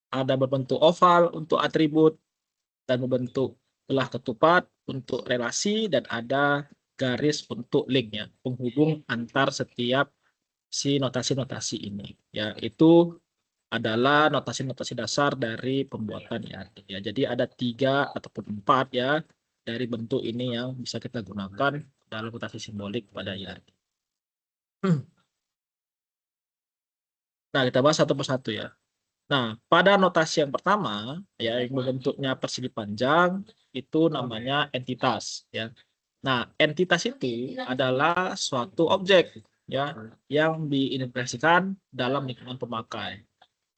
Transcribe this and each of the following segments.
ada berbentuk oval untuk atribut, dan berbentuk belah ketupat untuk relasi, dan ada garis untuk link ya, penghubung antar setiap si notasi-notasi ini. Ya, itu adalah notasi-notasi dasar dari pembuatan IAD ya. Jadi ada 3 ataupun 4 ya dari bentuk ini yang bisa kita gunakan dalam notasi simbolik pada IAD. Nah, kita bahas satu persatu ya. Nah, pada notasi yang pertama, ya, yang berbentuknya persegi panjang, itu namanya entitas, ya. Nah, entitas itu adalah suatu objek, ya, yang diintegrasikan dalam lingkungan pemakai.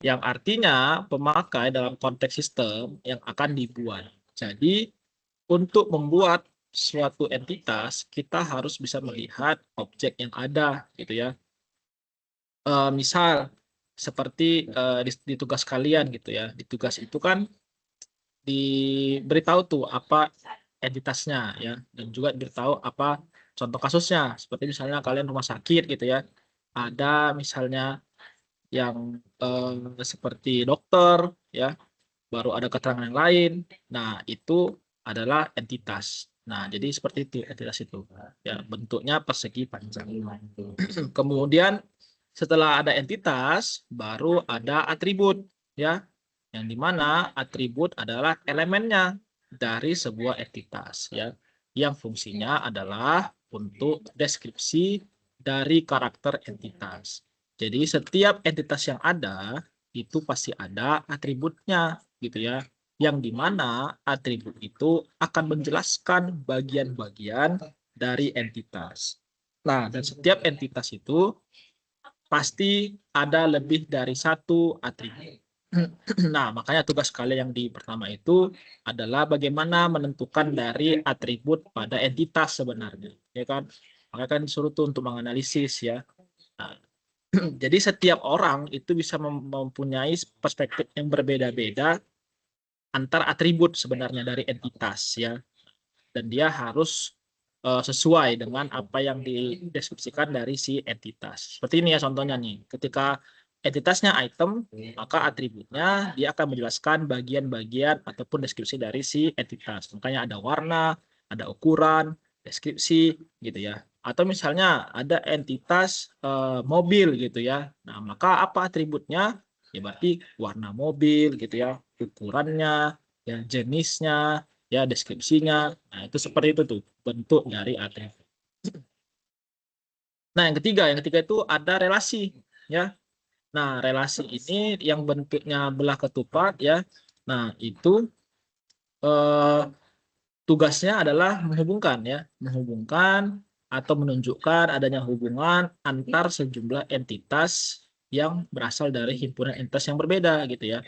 Yang artinya pemakai dalam konteks sistem yang akan dibuat. Jadi, untuk membuat suatu entitas, kita harus bisa melihat objek yang ada, gitu ya. Misal seperti di tugas kalian gitu ya. Di tugas itu kan diberitahu tuh apa entitasnya ya, dan juga diberitahu apa contoh kasusnya. Seperti misalnya kalian rumah sakit gitu ya. Ada misalnya yang seperti dokter ya, baru ada keterangan yang lain. Nah, itu adalah entitas. Nah, jadi seperti itu entitas itu. Ya, bentuknya persegi panjang. Kemudian setelah ada entitas, baru ada atribut ya. Yang di mana atribut adalah elemennya dari sebuah entitas ya. Yang fungsinya adalah untuk deskripsi dari karakter entitas. Jadi setiap entitas yang ada itu pasti ada atributnya gitu ya. Yang di mana atribut itu akan menjelaskan bagian-bagian dari entitas. Nah, dan setiap entitas itu pasti ada lebih dari satu atribut. Nah, makanya tugas kalian yang di pertama itu adalah bagaimana menentukan dari atribut pada entitas sebenarnya, ya kan? Maka kan disuruh tuh untuk menganalisis ya. Nah, jadi setiap orang itu bisa mempunyai perspektif yang berbeda-beda antar atribut sebenarnya dari entitas ya, dan dia harus sesuai dengan apa yang dideskripsikan dari si entitas. Seperti ini ya contohnya nih, ketika entitasnya item, maka atributnya dia akan menjelaskan bagian-bagian ataupun deskripsi dari si entitas. Makanya ada warna, ada ukuran, deskripsi gitu ya. Atau misalnya ada entitas mobil gitu ya. Nah, maka apa atributnya? Ya berarti warna mobil gitu ya, ukurannya, ya jenisnya, ya deskripsinya. Nah, itu seperti itu tuh bentuk dari atribut. Nah, yang ketiga itu ada relasi ya. Nah, relasi ini yang bentuknya belah ketupat ya. Nah, itu eh, tugasnya adalah menghubungkan ya, menghubungkan atau menunjukkan adanya hubungan antar sejumlah entitas yang berasal dari himpunan entitas yang berbeda gitu ya.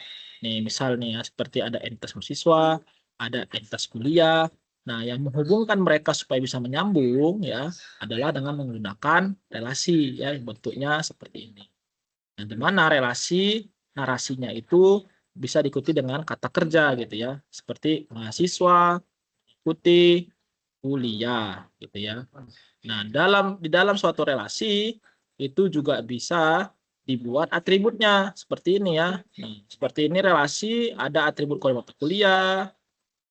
Nih, misal nih ya, seperti ada entitas mahasiswa, ada entitas kuliah. Nah, yang menghubungkan mereka supaya bisa menyambung ya adalah dengan menggunakan relasi ya, bentuknya seperti ini. Nah, di mana relasi narasinya itu bisa diikuti dengan kata kerja gitu ya, seperti mahasiswa ikuti kuliah gitu ya. Nah, di dalam suatu relasi itu juga bisa dibuat atributnya seperti ini ya. Nah, seperti ini relasi ada atribut kode mata kuliah,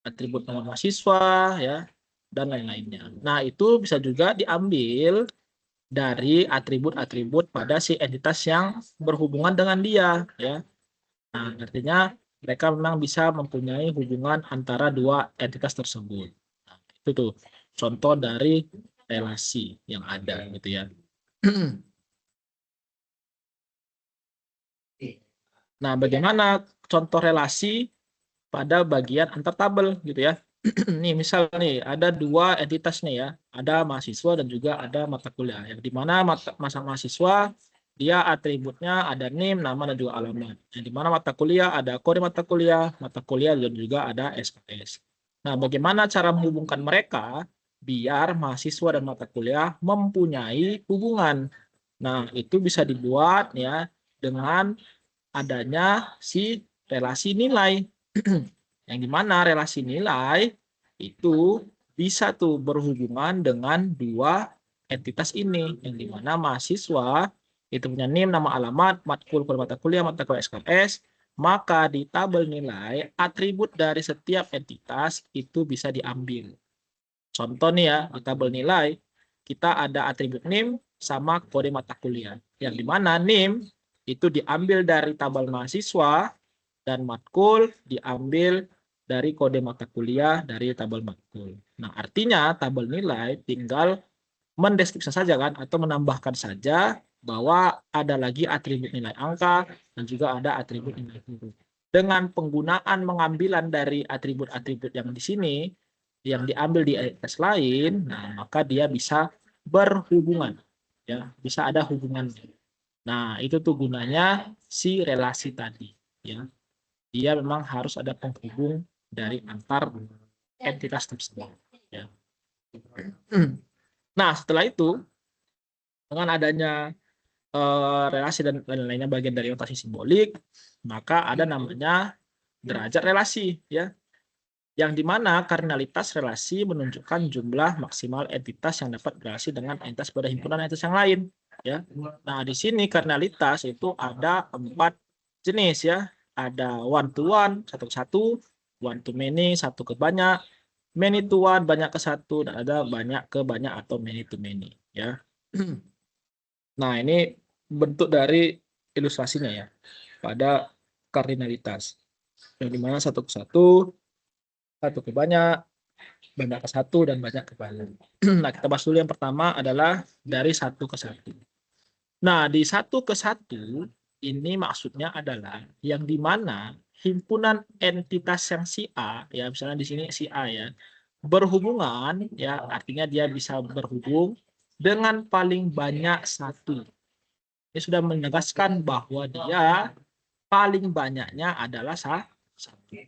atribut nama mahasiswa ya, dan lain-lainnya. Nah, itu bisa juga diambil dari atribut-atribut pada si entitas yang berhubungan dengan dia ya. Nah, artinya mereka memang bisa mempunyai hubungan antara dua entitas tersebut. Nah, itu tuh contoh dari relasi yang ada gitu ya. Nah, bagaimana contoh relasi pada bagian antar tabel gitu ya. Nih, misal nih ada dua entitas nih ya, ada mahasiswa dan juga ada mata kuliah. Yang di mana masa mahasiswa dia atributnya ada NIM, nama dan juga alamat. Yang di mana mata kuliah ada kode mata kuliah dan juga ada SKS. Nah, bagaimana cara menghubungkan mereka biar mahasiswa dan mata kuliah mempunyai hubungan. Nah, itu bisa dibuat ya dengan adanya si relasi nilai. Yang dimana relasi nilai itu bisa tuh berhubungan dengan dua entitas ini. Yang dimana mahasiswa itu punya NIM, nama alamat, matkul mata kuliah SKS. maka di tabel nilai atribut dari setiap entitas itu bisa diambil. Contoh nih ya, di tabel nilai kita ada atribut NIM sama kode mata kuliah. Yang dimana NIM itu diambil dari tabel mahasiswa dan matkul diambil dari kode mata kuliah dari tabel matkul. Nah, artinya tabel nilai tinggal mendeskripsikan saja kan atau menambahkan saja bahwa ada lagi atribut nilai angka dan juga ada atribut nilai huruf. Dengan penggunaan pengambilan dari atribut-atribut yang di sini yang diambil di entitas lain, nah maka dia bisa berhubungan, ya bisa ada hubungannya. Nah itu tuh gunanya si relasi tadi, ya dia memang harus ada penghubung dari antar entitas tersebut. Ya. Nah setelah itu dengan adanya relasi dan lain-lainnya bagian dari notasi simbolik, maka ada namanya derajat relasi, ya yang dimana kardinalitas relasi menunjukkan jumlah maksimal entitas yang dapat berelasi dengan entitas pada himpunan entitas yang lain. Ya, nah di sini kardinalitas itu ada 4 jenis ya, ada one to one satu ke satu, one to many satu ke banyak, many to one banyak ke satu, dan ada banyak ke banyak atau many to many. Ya, nah ini bentuk dari ilustrasinya ya pada kardinalitas yang dimana satu ke satu ke banyak ke satu, dan banyak ke banyak. Nah, kita bahas dulu yang pertama adalah dari satu ke satu. Nah, di satu ke satu ini maksudnya adalah yang di mana himpunan entitas yang si A, ya misalnya di sini si A ya, berhubungan, ya artinya dia bisa berhubung dengan paling banyak satu. Ini sudah menegaskan bahwa dia paling banyaknya adalah satu.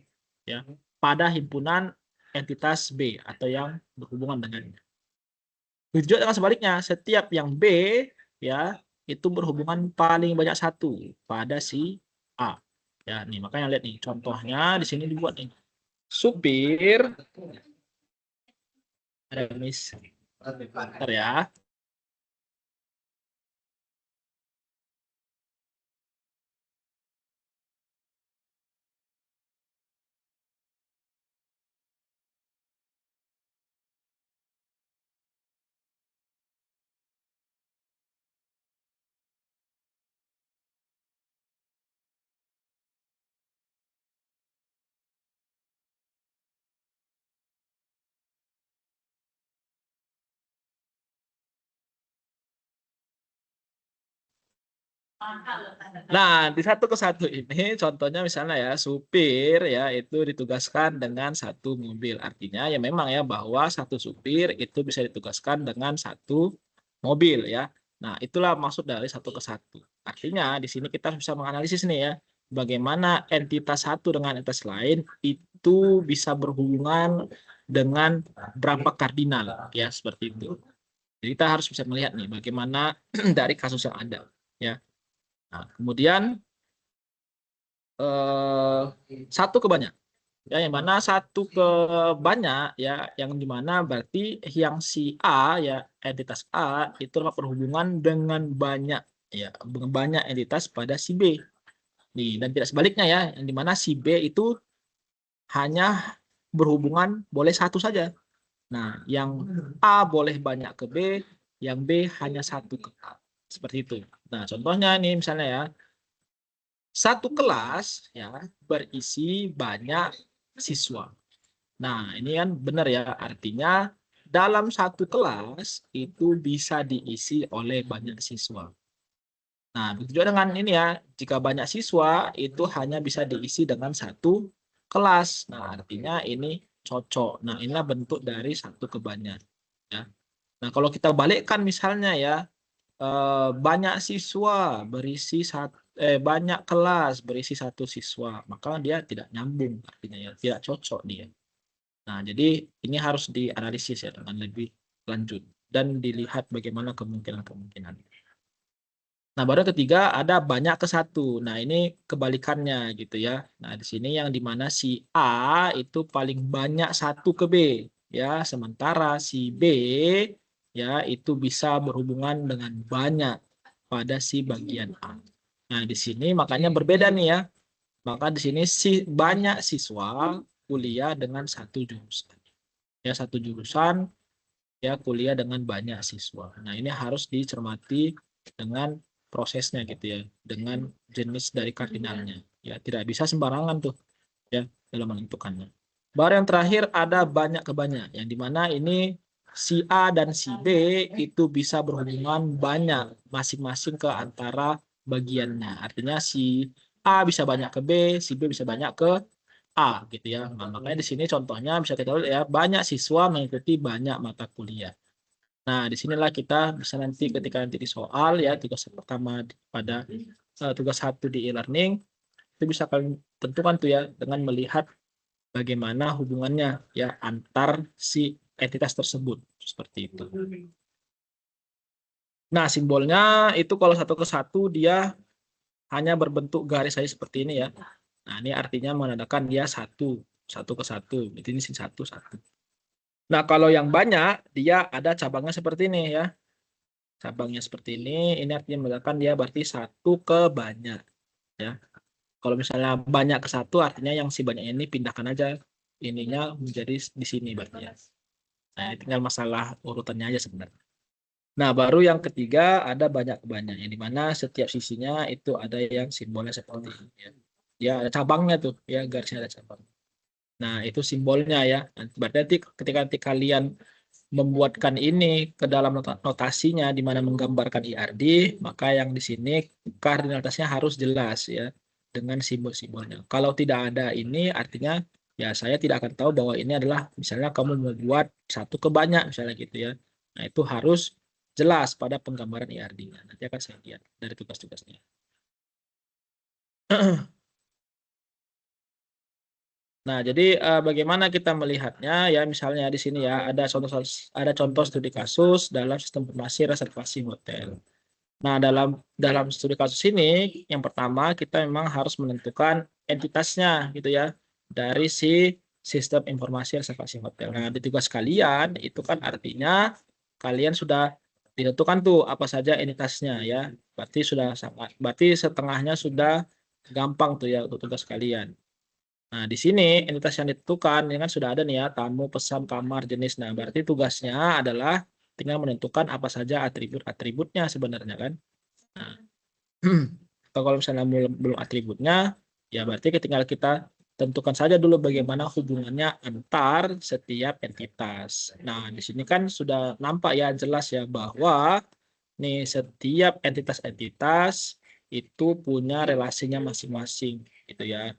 Ya, pada himpunan entitas B atau yang berhubungan dengannya. Begitu juga dengan sebaliknya, setiap yang B ya itu berhubungan paling banyak satu pada si A. Ya, nih makanya lihat nih contohnya di sini dibuat nih. Supir ada mis ya. Nah, di satu ke satu ini contohnya misalnya ya, supir ya itu ditugaskan dengan satu mobil. Artinya ya memang ya bahwa satu supir itu bisa ditugaskan dengan satu mobil ya. Nah, itulah maksud dari satu ke satu. Artinya di sini kita bisa menganalisis nih ya, bagaimana entitas satu dengan entitas lain itu bisa berhubungan dengan berapa kardinal ya seperti itu. Jadi kita harus bisa melihat nih bagaimana dari kasus yang ada ya. Nah, kemudian satu ke banyak. Ya, yang mana satu ke banyak ya, yang dimana berarti yang si A ya entitas A itu dapat berhubungan dengan banyak ya, dengan banyak entitas pada si B. Nih, dan tidak sebaliknya ya, yang dimana si B itu hanya berhubungan boleh satu saja. Nah, yang A boleh banyak ke B, yang B hanya satu ke A. Seperti itu. Nah, contohnya nih misalnya ya, satu kelas ya berisi banyak siswa. Nah, ini kan benar ya, artinya dalam satu kelas itu bisa diisi oleh banyak siswa. Nah, begitu juga dengan ini ya, jika banyak siswa itu hanya bisa diisi dengan satu kelas. Nah, artinya ini cocok. Nah, inilah bentuk dari satu ke banyak. Ya. Nah, kalau kita balikkan misalnya ya, banyak siswa berisi banyak kelas berisi satu siswa, maka dia tidak nyambung artinya ya, tidak cocok dia. Nah, jadi ini harus dianalisis ya dengan lebih lanjut dan dilihat bagaimana kemungkinan-kemungkinan. Nah, baru ketiga ada banyak ke satu. Nah, ini kebalikannya gitu ya. Nah, di sini yang dimana si A itu paling banyak satu ke B ya, sementara si B ya itu bisa berhubungan dengan banyak pada si bagian A. Nah, di sini makanya berbeda nih ya. maka di sini banyak siswa kuliah dengan satu jurusan. Ya, satu jurusan ya kuliah dengan banyak siswa. Nah, ini harus dicermati dengan prosesnya gitu ya, dengan jenis dari kardinalnya. Ya, tidak bisa sembarangan tuh ya dalam menentukannya. Baru yang terakhir ada banyak ke banyak, yang dimana ini si A dan si B itu bisa berhubungan banyak masing-masing ke antara bagiannya. Artinya si A bisa banyak ke B, si B bisa banyak ke A gitu ya. Nah, makanya di sini contohnya bisa kita lihat ya, banyak siswa mengikuti banyak mata kuliah. Nah, disinilah kita bisa nanti ketika nanti di soal ya, tugas pertama pada tugas satu di e-learning, itu bisa kalian tentukan tuh ya dengan melihat bagaimana hubungannya ya antar si entitas tersebut seperti itu. Nah, simbolnya itu kalau satu ke satu dia hanya berbentuk garis saja seperti ini ya. Nah, ini artinya menandakan dia satu, satu ke satu. Berarti ini satu, satu. Nah, kalau yang banyak dia ada cabangnya seperti ini ya. Cabangnya seperti ini artinya menandakan dia berarti satu ke banyak ya. Kalau misalnya banyak ke satu artinya yang si banyak ini pindahkan aja ininya menjadi di sini berarti ya. Nah, ini tinggal masalah urutannya aja sebenarnya. Nah, baru yang ketiga ada banyak yang dimana setiap sisinya itu ada yang simbolnya seperti ini ya. Ya, ada cabangnya tuh ya, garisnya ada cabang. Nah, itu simbolnya ya. Berarti nanti ketika nanti kalian membuatkan ini ke dalam notasinya di mana menggambarkan IRD, maka yang di sini koordinatasnya harus jelas ya dengan simbol-simbolnya. Kalau tidak ada ini artinya ya saya tidak akan tahu bahwa ini adalah misalnya kamu membuat satu ke banyak misalnya gitu ya. Nah, itu harus jelas pada penggambaran IRD-nya. Nanti akan saya lihat dari tugas-tugasnya. Nah, jadi bagaimana kita melihatnya ya misalnya di sini ya ada contoh studi kasus dalam sistem informasi reservasi hotel. Nah, dalam studi kasus ini yang pertama kita memang harus menentukan entitasnya gitu ya dari si sistem informasi reservasi hotel. Nah, di tugas kalian itu kan artinya kalian sudah ditentukan tuh apa saja entitasnya ya. Berarti setengahnya sudah gampang tuh ya untuk tugas kalian. Nah, di sini entitas yang ditentukan ini kan sudah ada nih ya, tamu, pesan, kamar, jenis. Nah, berarti tugasnya adalah tinggal menentukan apa saja atribut-atributnya sebenarnya kan. Nah, atau kalau misalnya belum atributnya, ya berarti tinggal kita tentukan saja dulu bagaimana hubungannya antar setiap entitas. Nah, di sini kan sudah nampak ya jelas ya bahwa nih setiap entitas-entitas itu punya relasinya masing-masing gitu ya.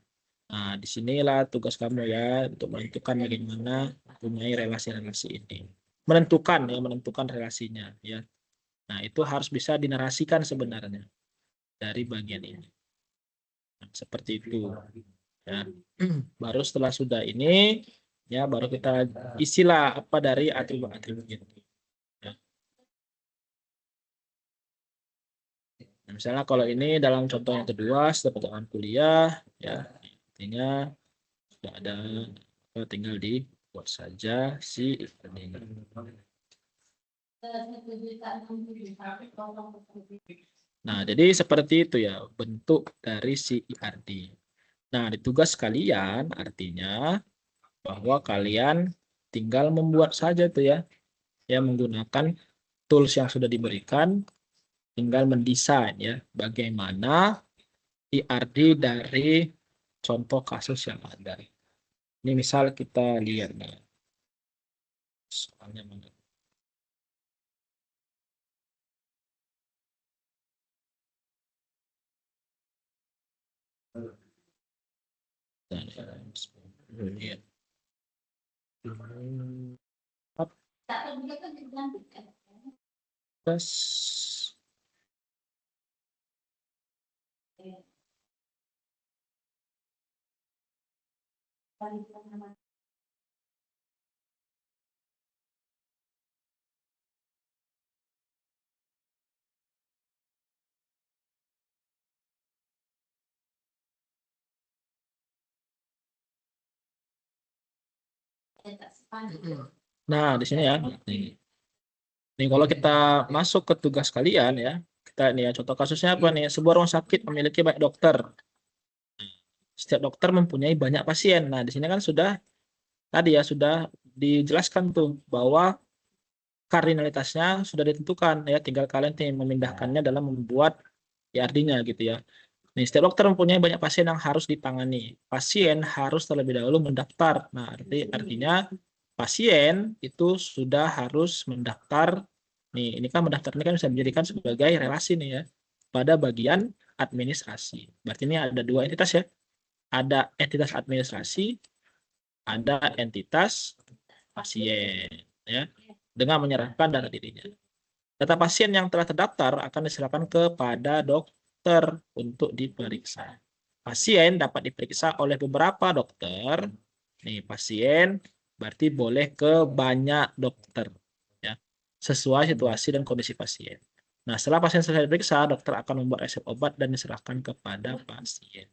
Nah, disinilah tugas kamu ya untuk menentukan bagaimana mempunyai relasi-relasi ini. Menentukan relasinya ya. Nah, itu harus bisa dinarasikan sebenarnya dari bagian ini. Nah, seperti itu ya. Baru setelah sudah ini ya baru kita isilah apa dari atribut-atribut itu. Ya. Nah, misalnya kalau ini dalam contoh yang kedua setelah pertemuan kuliah ya artinya sudah ada tinggal dibuat saja si ini. Nah, jadi seperti itu ya bentuk dari si IRD. Nah, di tugas kalian artinya bahwa kalian tinggal membuat saja tuh ya, ya menggunakan tools yang sudah diberikan, tinggal mendesain ya bagaimana IRD dari contoh kasus yang ada. Ini misal kita lihat nih. Soalnya mana? Lihat. Terus nah, di sini ya. Nih, kalau kita masuk ke tugas kalian ya, kita nih ya contoh kasusnya apa nih? Sebuah rumah sakit memiliki banyak dokter. setiap dokter mempunyai banyak pasien. Nah, di sini kan sudah tadi ya sudah dijelaskan tuh bahwa kardinalitasnya sudah ditentukan ya, tinggal kalian memindahkannya dalam membuat IRD-nya gitu ya. Nih, setiap dokter mempunyai banyak pasien yang harus ditangani. Pasien harus terlebih dahulu mendaftar. Nah, artinya pasien itu sudah harus mendaftar. Nih, ini kan mendaftar ini kan bisa dijadikan sebagai relasi nih ya pada bagian administrasi. Berarti ini ada dua entitas ya. Ada entitas administrasi, ada entitas pasien ya. Dengan menyerahkan data dirinya. Data pasien yang telah terdaftar akan diserahkan kepada dokter untuk diperiksa. Pasien dapat diperiksa oleh beberapa dokter. Nih, pasien berarti boleh ke banyak dokter ya. Sesuai situasi dan kondisi pasien. Nah, setelah pasien selesai diperiksa, dokter akan membuat resep obat dan diserahkan kepada pasien.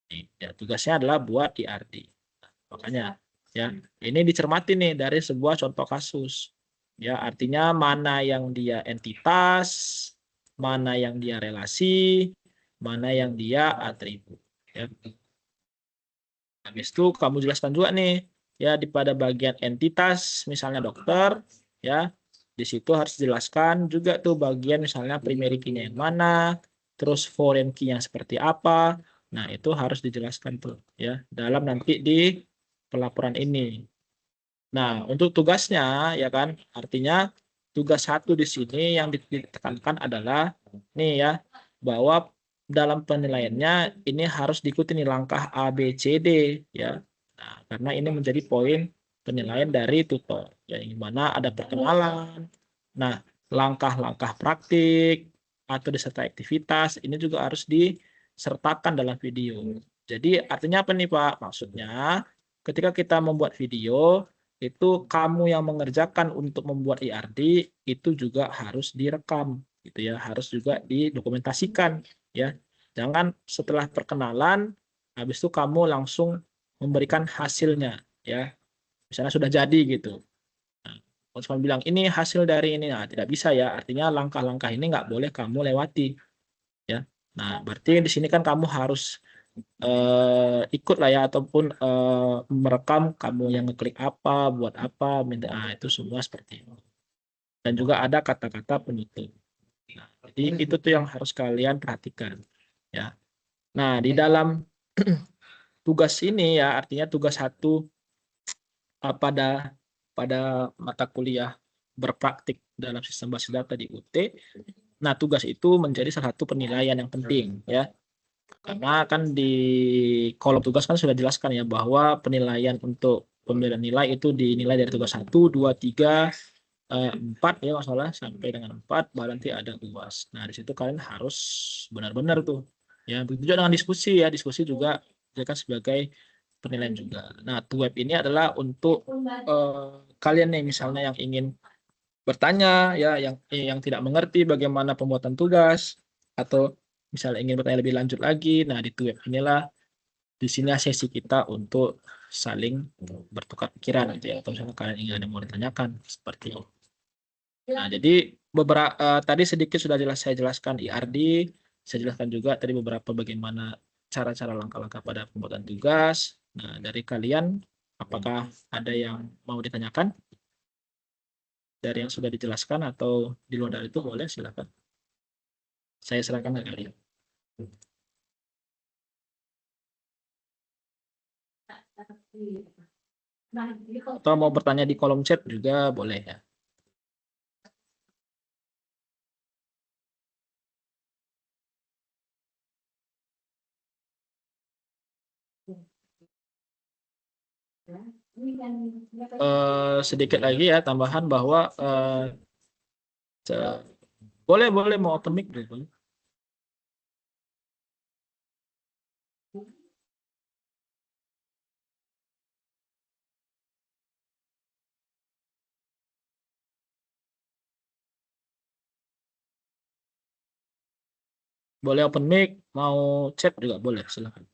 Nih, ya, tugasnya adalah buat IRD. Makanya ya, ini dicermati nih dari sebuah contoh kasus. Ya, artinya mana yang dia entitas, mana yang dia relasi, mana yang dia atribut. Ya. Habis itu kamu jelaskan juga nih, ya di pada bagian entitas, misalnya dokter, ya di situ harus dijelaskan juga tuh bagian misalnya primary key-nya yang mana, terus foreign key yang seperti apa. Nah, itu harus dijelaskan tuh ya dalam nanti di pelaporan ini. Nah, untuk tugasnya ya kan, artinya tugas satu di sini yang ditekankan adalah nih ya, bahwa dalam penilaiannya ini harus diikuti nih langkah A, B, C, D ya. Nah, karena ini menjadi poin penilaian dari tutor, ya, yang mana ada perkenalan. Nah, langkah-langkah praktik atau disertai aktivitas ini juga harus disertakan dalam video. Jadi artinya apa nih Pak? Maksudnya ketika kita membuat video itu kamu yang mengerjakan untuk membuat IRD itu juga harus direkam gitu ya, harus juga didokumentasikan ya. Jangan setelah perkenalan habis itu kamu langsung memberikan hasilnya ya. Misalnya sudah jadi gitu. Nah, kalau cuma bilang ini hasil dari ini, nah tidak bisa ya. Artinya langkah-langkah ini nggak boleh kamu lewati ya. Nah, berarti di sini kan kamu harus ikut lah ya ataupun merekam kamu yang ngeklik apa, buat apa, minta itu semua seperti itu. Dan juga ada kata-kata penutup. Nah, jadi itu tuh yang harus kalian perhatikan ya. Nah, di dalam tugas ini ya artinya tugas satu pada pada mata kuliah berpraktik dalam sistem basis data di UT. Nah, tugas itu menjadi salah satu penilaian yang penting ya. Karena kan di kolom tugas kan sudah jelaskan ya bahwa penilaian untuk pemberian nilai itu dinilai dari tugas 1, 2, 3, 4 ya masalah sampai dengan 4 baru nanti ada UAS. Nah, di situ kalian harus benar-benar tuh. Ya, begitu juga dengan diskusi ya. Diskusi juga dijadikan sebagai penilaian juga. Nah, web ini adalah untuk kalian nih misalnya yang ingin bertanya ya yang tidak mengerti bagaimana pembuatan tugas atau misalnya ingin bertanya lebih lanjut lagi, nah di web inilah di sini sesi kita untuk saling bertukar pikiran gitu ya atau misalnya kalian ingin ada yang mau ditanyakan seperti itu. Nah, jadi beberapa tadi sedikit sudah saya jelaskan IRD, saya jelaskan juga tadi beberapa bagaimana cara-cara langkah-langkah pada pembuatan tugas. Nah, dari kalian apakah ada yang mau ditanyakan dari yang sudah dijelaskan atau di luar dari itu boleh silakan. Saya serahkan ke kalian. Atau mau bertanya di kolom chat juga boleh ya. Sedikit lagi ya tambahan bahwa boleh boleh mau open mic dulu. Boleh open mic, mau chat juga boleh silakan.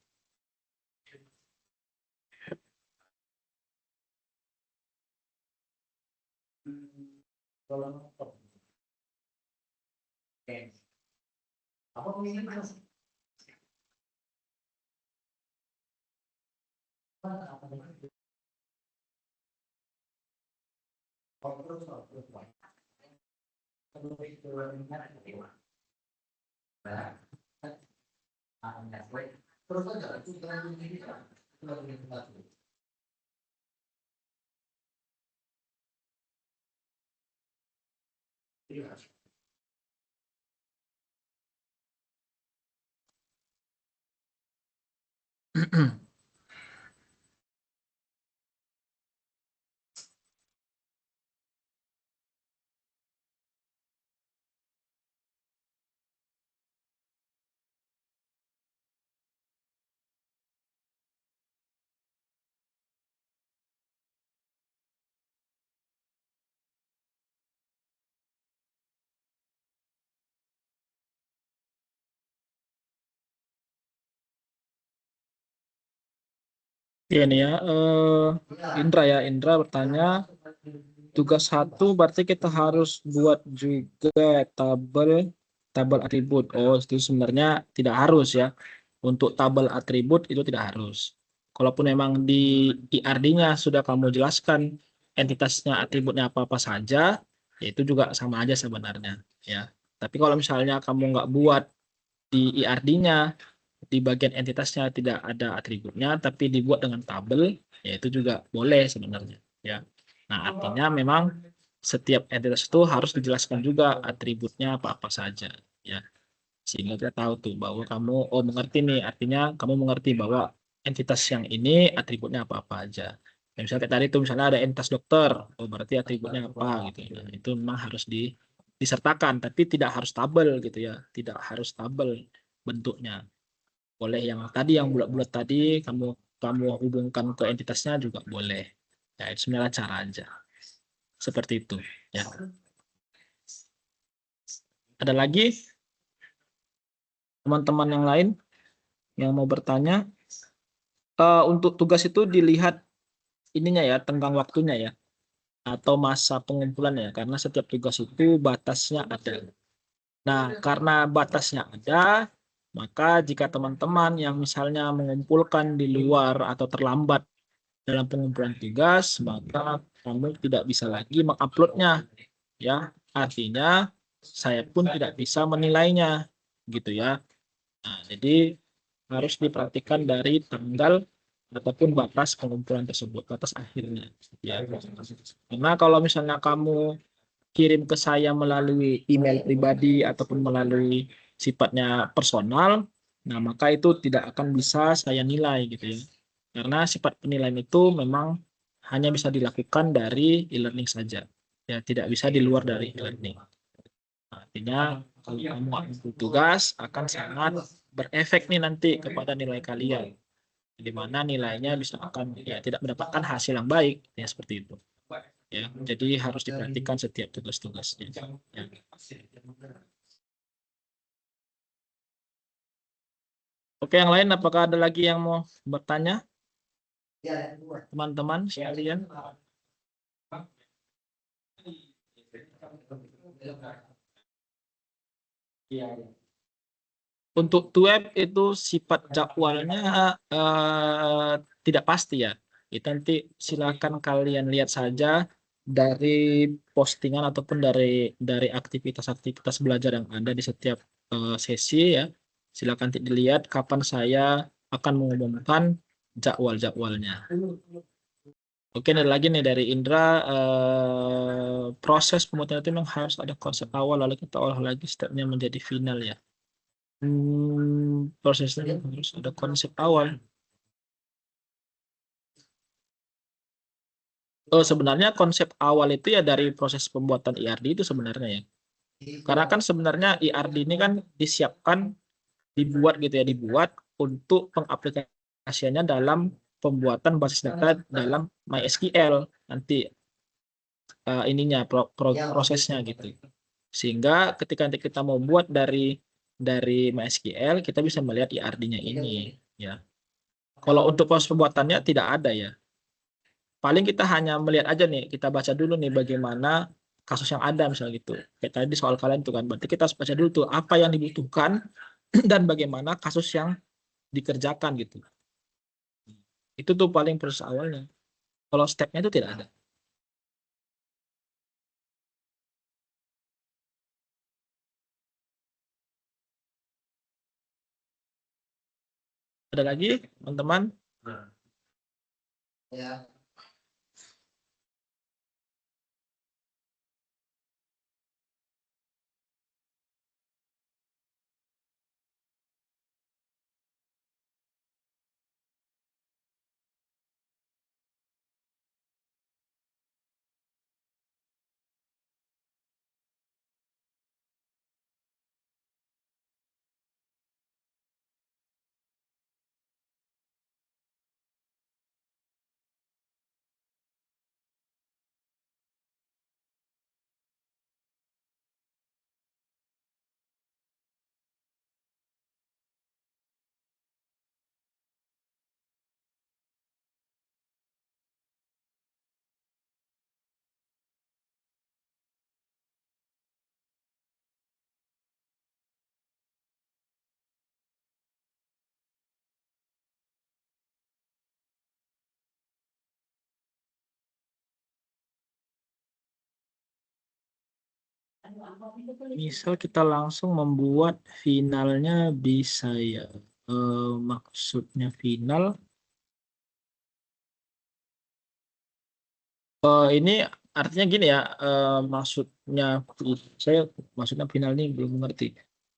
Ya ini ya, Indra ya, Indra bertanya, tugas satu berarti kita harus buat juga tabel tabel atribut. Oh, itu sebenarnya tidak harus ya. Untuk tabel atribut itu tidak harus. Kalaupun memang di IRD-nya sudah kamu jelaskan entitasnya atributnya apa-apa saja, ya itu juga sama aja sebenarnya ya. Tapi kalau misalnya kamu nggak buat di IRD-nya, di bagian entitasnya tidak ada atributnya, tapi dibuat dengan tabel, ya itu juga boleh sebenarnya ya. Nah, artinya memang setiap entitas itu harus dijelaskan juga atributnya apa-apa saja ya. Sehingga kita tahu tuh bahwa kamu oh mengerti nih, artinya kamu mengerti bahwa entitas yang ini atributnya apa-apa aja. Ya, misalnya kayak tadi tuh misalnya ada entitas dokter, oh berarti atributnya apa gitu. Nah, itu memang harus disertakan, tapi tidak harus tabel gitu ya, tidak harus tabel bentuknya. Boleh yang tadi yang bulat-bulat tadi kamu kamu hubungkan ke entitasnya juga boleh. Ya, itu sebenarnya cara aja. Seperti itu ya. Ada lagi teman-teman yang lain yang mau bertanya? Untuk tugas itu dilihat ininya ya, tenggang waktunya ya, atau masa pengumpulannya ya, karena setiap tugas itu batasnya ada. Nah, karena batasnya ada, maka jika teman-teman yang misalnya mengumpulkan di luar atau terlambat dalam pengumpulan tugas, maka kamu tidak bisa lagi menguploadnya, ya. Artinya saya pun tidak bisa menilainya, gitu ya. Nah, jadi harus diperhatikan dari tanggal ataupun batas pengumpulan tersebut, batas akhirnya. Ya. Karena kalau misalnya kamu kirim ke saya melalui email pribadi ataupun melalui sifatnya personal, nah maka itu tidak akan bisa saya nilai gitu ya. Karena sifat penilaian itu memang hanya bisa dilakukan dari e-learning saja. Ya, tidak bisa di luar dari e-learning. Artinya kalau kamu ambil tugas akan sangat berefek nih nanti kepada nilai kalian. Di mana nilainya bisa akan ya tidak mendapatkan hasil yang baik ya seperti itu. Ya, jadi harus diperhatikan setiap tugas-tugasnya. Ya. Oke, yang lain apakah ada lagi yang mau bertanya? Teman-teman sekalian. Untuk web itu sifat jadwalnya tidak pasti ya. Itu nanti silakan kalian lihat saja dari postingan ataupun dari aktivitas-aktivitas belajar yang ada di setiap sesi ya. Silakan dilihat kapan saya akan mengumumkan jadwal-jadwalnya. Oke, ada lagi nih dari Indra, proses pembuatan itu memang harus ada konsep awal lalu kita olah lagi stepnya menjadi final ya. Prosesnya harus ada konsep awal. Oh, sebenarnya konsep awal itu ya dari proses pembuatan IRD itu sebenarnya ya. Karena kan sebenarnya IRD ini kan disiapkan, dibuat gitu ya, dibuat untuk pengaplikasiannya dalam pembuatan basis data dalam MySQL nanti ininya prosesnya gitu. Sehingga ketika nanti kita mau buat dari MySQL kita bisa melihat IRD-nya ini ya. Kalau untuk proses pembuatannya tidak ada ya. Paling kita hanya melihat aja nih, kita baca dulu nih bagaimana kasus yang ada misalnya gitu. Kayak tadi soal kalian tuh kan, berarti kita harus baca dulu tuh apa yang dibutuhkan dan bagaimana kasus yang dikerjakan gitu. Itu tuh paling proses awalnya. Kalau stepnya itu tidak ada. Ada lagi, teman-teman? Ya. Misal kita langsung membuat finalnya bisa ya. Maksudnya final. Ini artinya gini ya. Maksudnya saya maksudnya final ini belum mengerti.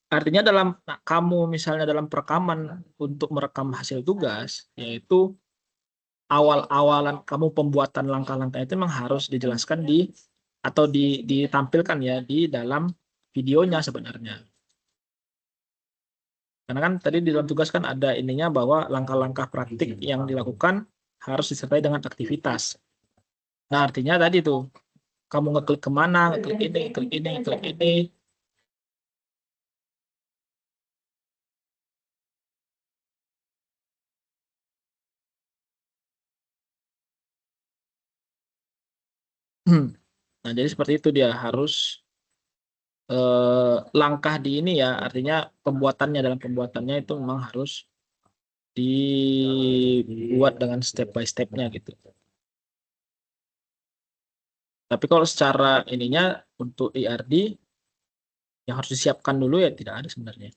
Artinya dalam kamu misalnya dalam perekaman untuk merekam hasil tugas, yaitu awal-awalan kamu pembuatan langkah-langkah itu memang harus dijelaskan atau ditampilkan ya di dalam videonya sebenarnya. Karena kan tadi di dalam tugas kan ada ininya bahwa langkah-langkah praktik yang dilakukan harus disertai dengan aktivitas. Nah, artinya tadi tuh kamu ngeklik kemana, ngeklik ini, ngeklik ini, ngeklik ini. Nah, jadi seperti itu dia harus langkah di ini ya, artinya pembuatannya dalam pembuatannya itu memang harus dibuat dengan step by stepnya gitu. Tapi kalau secara ininya untuk IRD yang harus disiapkan dulu ya tidak ada sebenarnya.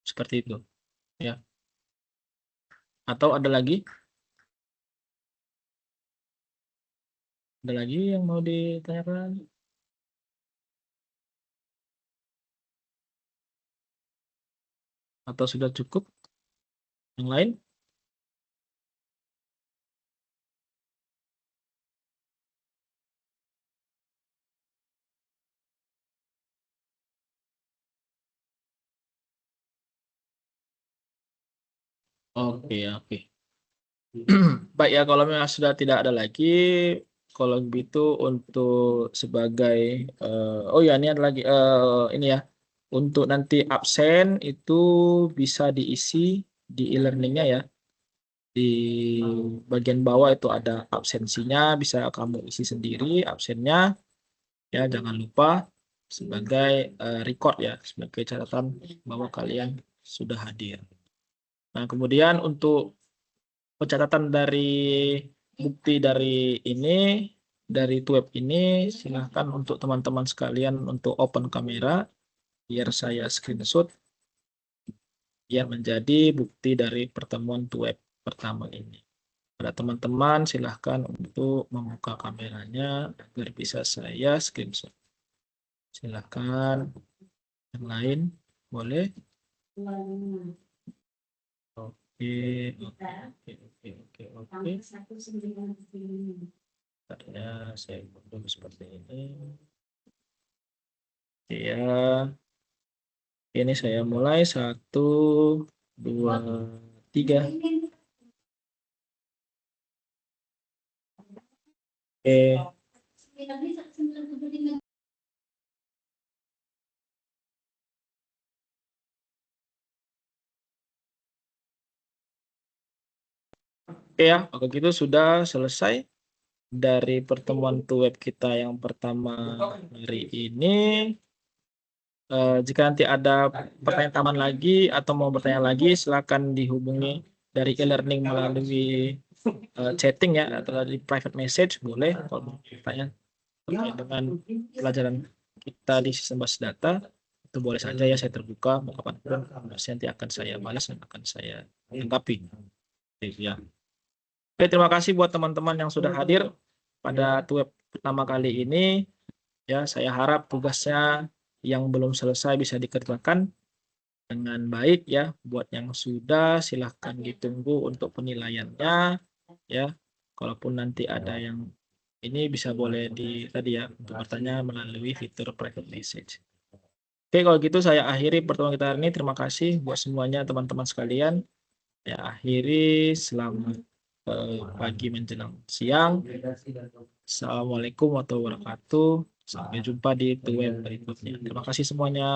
Seperti itu ya. Atau ada lagi? Ada lagi yang mau ditanyakan? Atau sudah cukup? Yang lain? Oke, oke. Baik ya, kalau memang sudah tidak ada lagi, kalau begitu untuk sebagai oh ya ini ada lagi ini ya, untuk nanti absen itu bisa diisi di e-learningnya ya. Di bagian bawah itu ada absensinya, bisa kamu isi sendiri absennya ya, jangan lupa sebagai record ya, sebagai catatan bahwa kalian sudah hadir. Nah, kemudian untuk pencatatan dari bukti dari ini, dari web ini, silahkan untuk teman-teman sekalian untuk open kamera, biar saya screenshot, biar menjadi bukti dari pertemuan web pertama ini. Pada teman-teman, silahkan untuk membuka kameranya agar bisa saya screenshot. Silahkan, yang lain boleh. Oke, oke, oke, oke, oke, oke. Tadinya saya buat dulu seperti ini. Ya, ini saya mulai 1, 2, 3. Oke, oke ya, oke gitu sudah selesai dari pertemuan web kita yang pertama hari ini. Jika nanti ada pertanyaan tambahan lagi atau mau bertanya lagi, silakan dihubungi dari e-learning melalui chatting ya atau dari private message boleh. Kalau bertanya terkait dengan pelajaran kita di sistem basis data itu boleh saja ya, saya terbuka mau kapanpun, pasti nanti akan saya balas dan akan saya tanggapi. Ya. Oke, terima kasih buat teman-teman yang sudah hadir pada web pertama kali ini. Ya, saya harap tugasnya yang belum selesai bisa dikerjakan dengan baik ya. Buat yang sudah silahkan ditunggu untuk penilaiannya ya. Kalaupun nanti ada yang ini bisa boleh di tadi ya untuk bertanya melalui fitur private message. Oke, kalau gitu saya akhiri pertemuan kita hari ini. Terima kasih buat semuanya teman-teman sekalian. Ya, akhiri selamat pagi menjelang siang. Assalamualaikum warahmatullahi wabarakatuh. Sampai jumpa di web berikutnya. Terima kasih semuanya.